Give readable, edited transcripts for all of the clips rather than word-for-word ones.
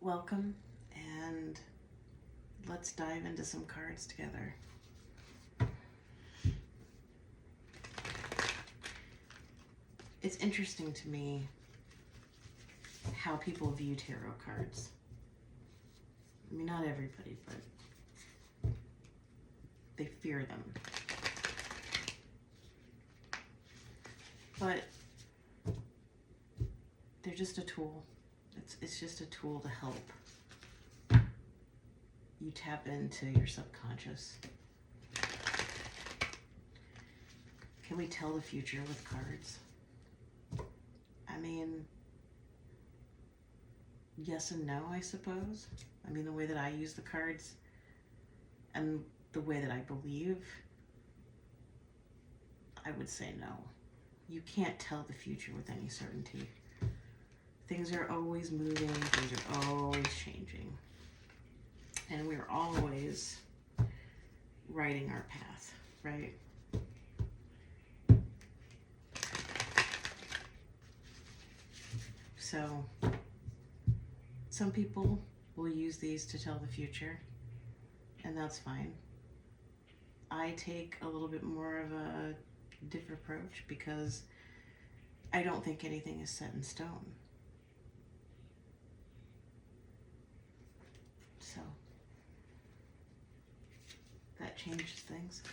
Welcome, and let's dive into some cards together. It's interesting to me how people view tarot cards. I mean, not everybody, but they fear them. But they're just a tool. It's just a tool to help you tap into your subconscious. Can we tell the future with cards? I mean, yes and no, I suppose. I mean, the way that I use the cards and the way that I believe, I would say no. You can't tell the future with any certainty. Things are always moving, things are always changing. And we're always writing our path, right? So, some people will use these to tell the future, and that's fine. I take a little bit more of a different approach because I don't think anything is set in stone. So, that changes things.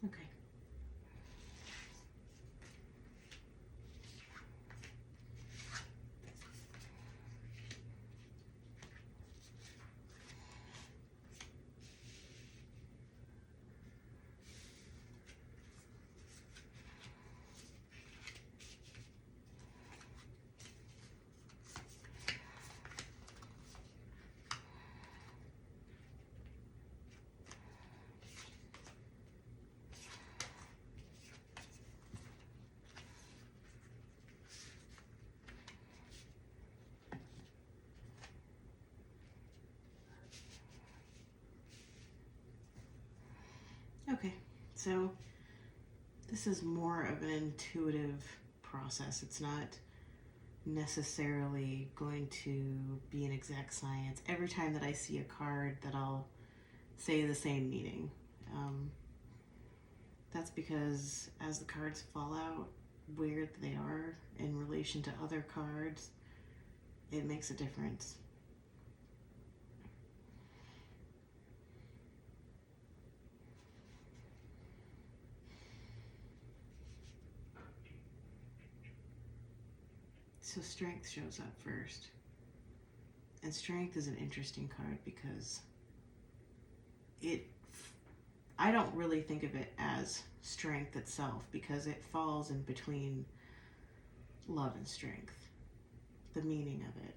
Okay. Okay, so this is more of an intuitive process. It's not necessarily going to be an exact science. Every time that I see a card that I'll say the same meaning. That's because as the cards fall out, where they are in relation to other cards, it makes a difference. So strength shows up first. And strength is an interesting card because I don't really think of it as strength itself because it falls in between love and strength, the meaning of it.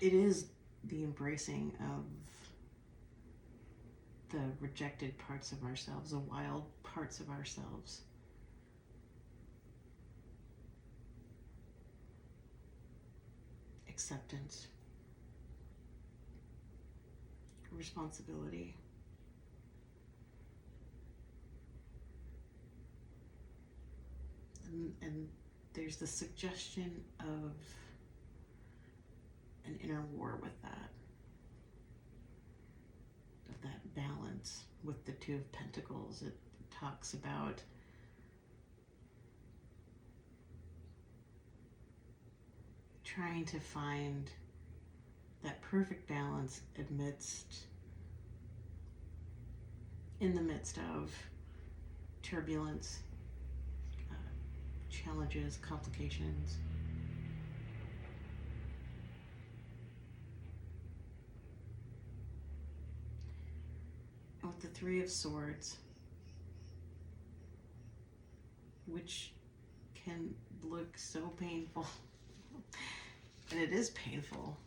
It is the embracing of the rejected parts of ourselves, the wild parts of ourselves. acceptance, responsibility. And there's the suggestion of an inner war with that, of that balance with the Two of Pentacles. It talks about trying to find that perfect balance in the midst of turbulence, challenges, complications. With the Three of Swords, which can look so painful, and it is painful,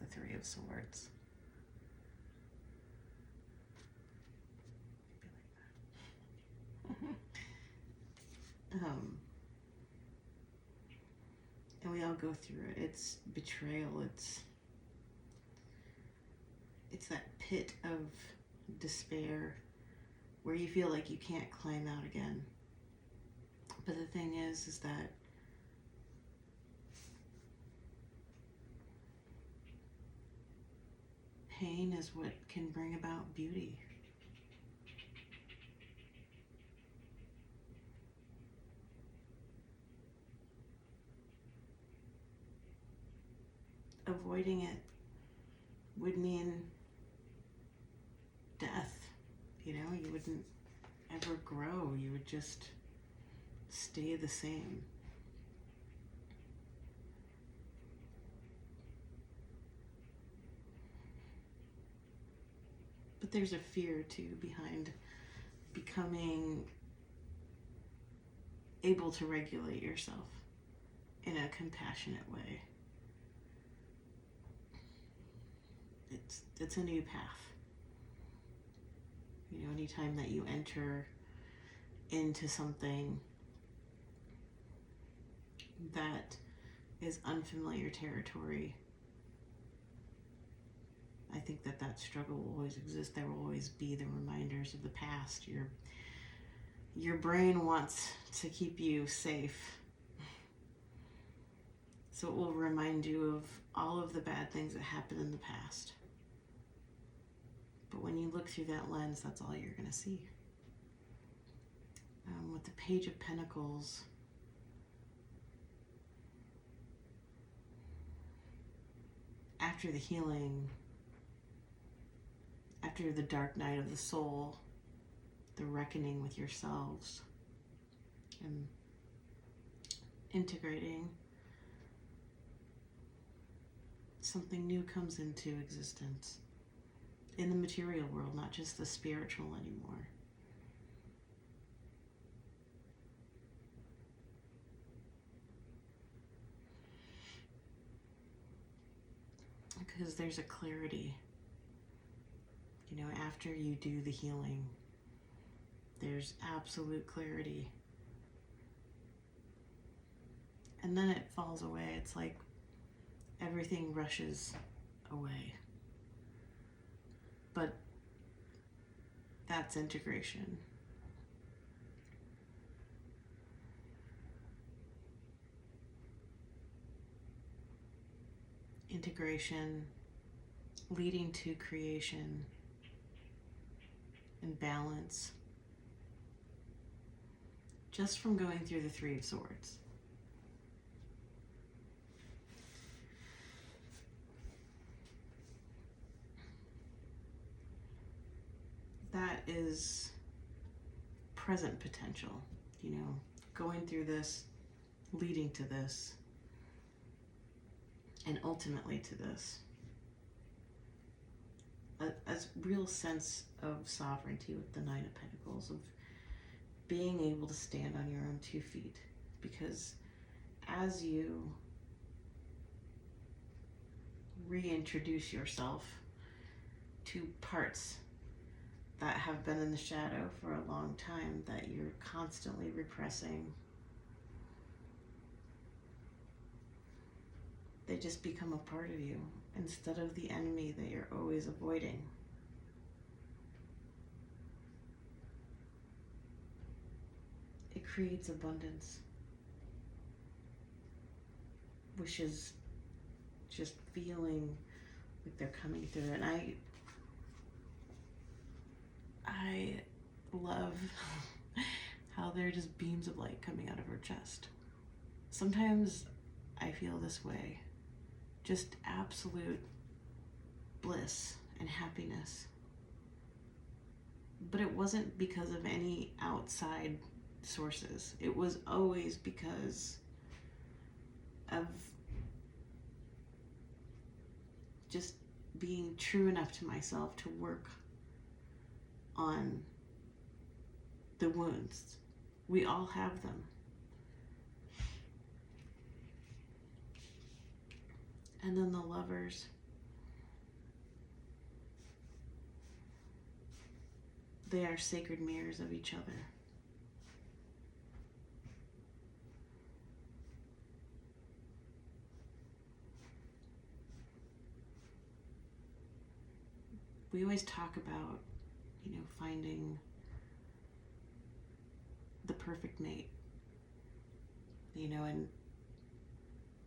the Three of Swords. And we all go through it. It's betrayal. It's that pit of despair where you feel like you can't climb out again. But the thing is that pain is what can bring about beauty. Avoiding it would mean death. You know, you wouldn't ever grow. You would just stay the same. But there's a fear too behind becoming able to regulate yourself in a compassionate way. It's a new path. You know, anytime that you enter into something that is unfamiliar territory, I think that struggle will always exist. There will always be the reminders of the past. Your brain wants to keep you safe. So it will remind you of all of the bad things that happened in the past. But when you look through that lens, that's all you're going to see. With the Page of Pentacles, after the healing, after the dark night of the soul, the reckoning with yourselves, and integrating, something new comes into existence in the material world, not just the spiritual anymore. Because there's a clarity. You know, after you do the healing, there's absolute clarity. And then it falls away. It's like everything rushes away. But that's integration. Integration leading to creation and balance just from going through the Three of Swords. That is present potential, you know, going through this, leading to this, and ultimately to this. A real sense of sovereignty with the Nine of Pentacles, of being able to stand on your own 2 feet. Because as you reintroduce yourself to parts that have been in the shadow for a long time, that you're constantly repressing, They just become a part of you instead of the enemy that you're always avoiding. It creates abundance, which is just feeling like they're coming through. And I love how there are just beams of light coming out of her chest. Sometimes I feel this way, just absolute bliss and happiness. But it wasn't because of any outside sources. It was always because of just being true enough to myself to work on the wounds. We all have them. And then the lovers. They are sacred mirrors of each other. We always talk about, finding the perfect mate. And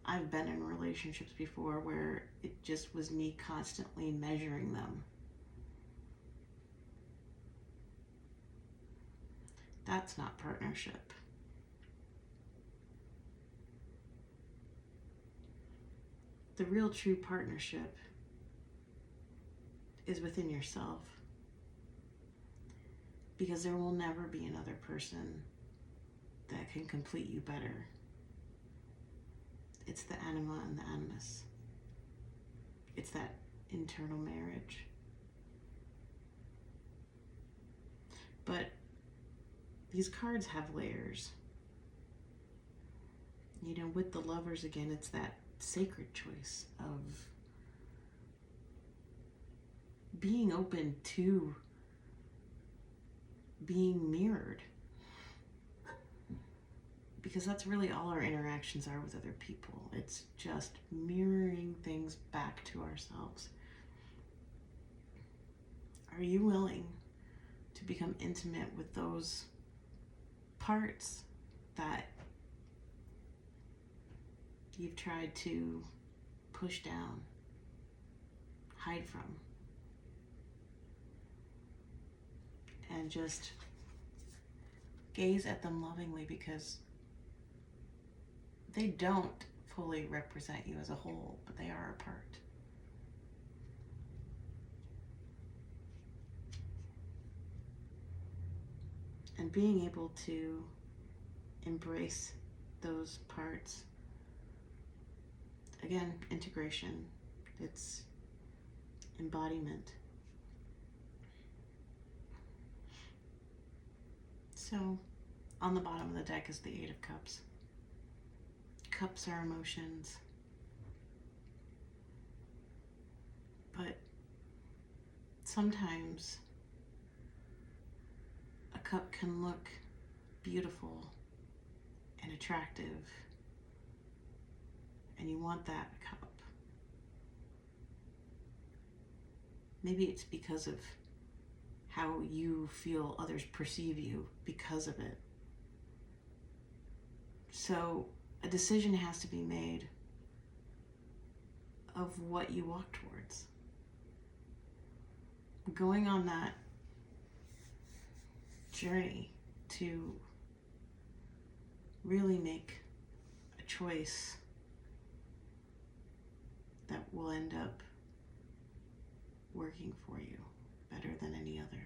I've been in relationships before where it just was me constantly measuring them. That's not partnership. The real true partnership is within yourself, because there will never be another person that can complete you better. It's the anima and the animus. It's that internal marriage. But these cards have layers. With the lovers, again, it's that sacred choice of being open to being mirrored. Because that's really all our interactions are with other people. It's just mirroring things back to ourselves. Are you willing to become intimate with those parts that you've tried to push down, hide from, and just gaze at them lovingly, because they don't fully represent you as a whole, but they are a part. And being able to embrace those parts, again, integration, it's embodiment. So, on the bottom of the deck is the Eight of Cups. Cups are emotions. But sometimes a cup can look beautiful and attractive, and you want that cup. Maybe it's because of how you feel others perceive you because of it. So a decision has to be made of what you walk towards. Going on that journey to really make a choice that will end up working for you better than any other.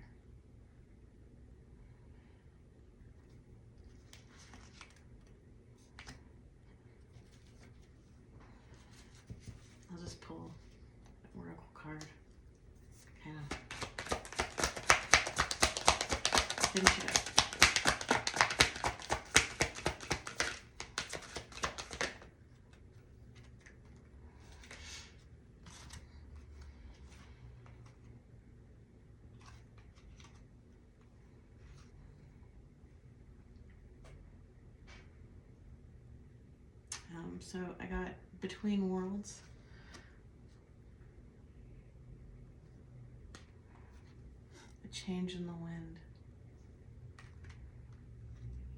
I'll just pull an oracle card, kind of finish it up. So I got between worlds. A change in the wind.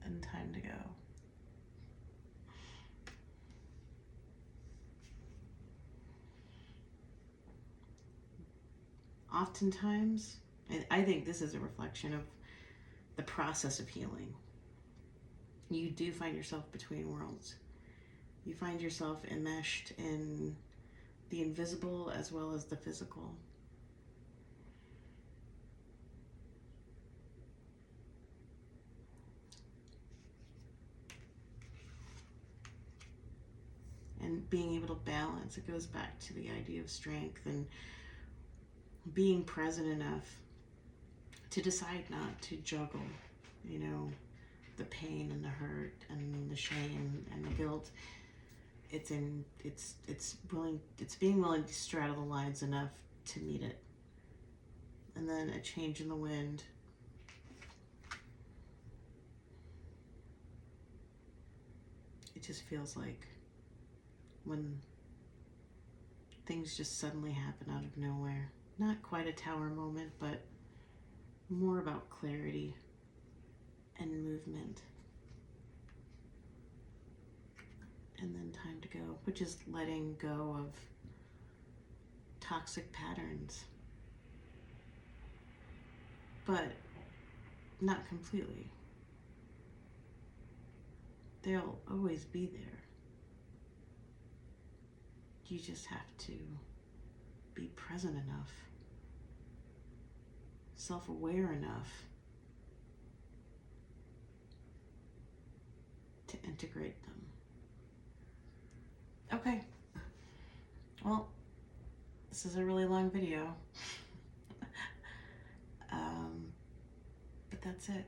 And time to go. Oftentimes, and I think this is a reflection of the process of healing. You do find yourself between worlds. You find yourself enmeshed in the invisible as well as the physical. And being able to balance, it goes back to the idea of strength and being present enough to decide not to juggle, you know, the pain and the hurt and the shame and the guilt. It's being willing to straddle the lines enough to meet it. And then a change in the wind. It just feels like when things just suddenly happen out of nowhere. Not quite a tower moment, but more about clarity and movement. And then time to go, which is letting go of toxic patterns. But not completely. They'll always be there. You just have to be present enough, self-aware enough to integrate them. Okay. Well, this is a really long video. But that's it.